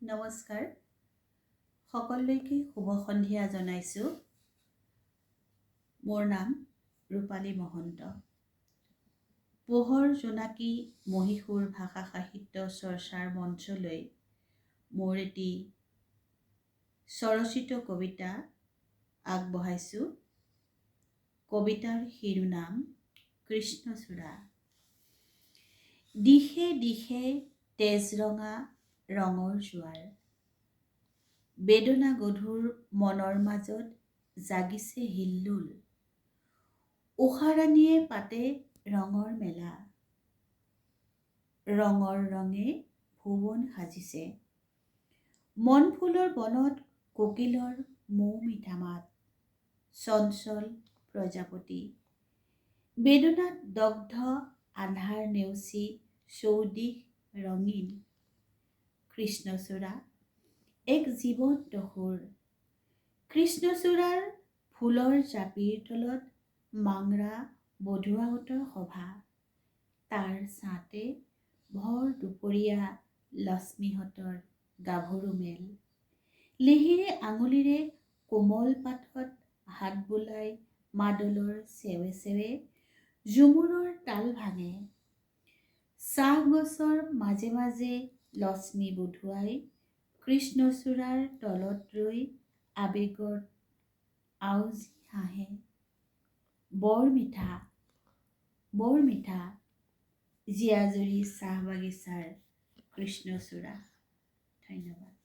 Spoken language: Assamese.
নমস্কাৰ, সকলোলৈকে শুভ সন্ধিয়া জনাইছোঁ। মোৰ নাম ৰূপালী মহন্ত। পোহৰ জোনাকী মহীশূৰ ভাষা সাহিত্য চৰ্চাৰ মঞ্চলৈ মোৰ এটি স্বৰচিত কবিতা আগবঢ়াইছোঁ। কবিতাৰ শিৰোনাম কৃষ্ণচূড়া। দিশে দিশে তেজৰঙা ৰঙৰ জোৱাৰ, বেদনা গধুৰ মনৰ মাজত জাগিছে হিল্লোল। উষাৰাণীয়ে পাতে ৰঙৰ মেলা, ৰঙৰ ৰঙে ভুৱন সাজিছে। মন ফুলৰ বনত কোকিলৰ মৌ মিঠা মাত, চঞ্চল প্ৰজাপতি। বেদনাত দগ্ধ আন্ধাৰ নেওচি চৌদিশ ৰঙীন। কৃষ্ণচূড়া এক জীৱন্ত সুৰ। কৃষ্ণচূড়াৰ ফুলৰ জাপিৰ তলত মাংৰা বধুৱাহঁতৰ সভা। তাৰ ছাঁতে ভৰ দুপৰীয়া লক্ষ্মীহঁতৰ গাভৰু মেল। লিহিৰে আঙুলিৰে কোমল পাতত হাত বোলাই মাদলৰ চেৱে চেৱে ঝুমুৰৰ তাল ভাঙে। চাহ গছৰ মাজে মাজে লক্ষ্মী বধুৱাই কৃষ্ণচূড়াৰ তলত ৰৈ আবেগত আউজি হাঁহে। বৰ মিঠা জীয়াজুৰি চাহ বাগিচাৰ কৃষ্ণচূড়া। ধন্যবাদ।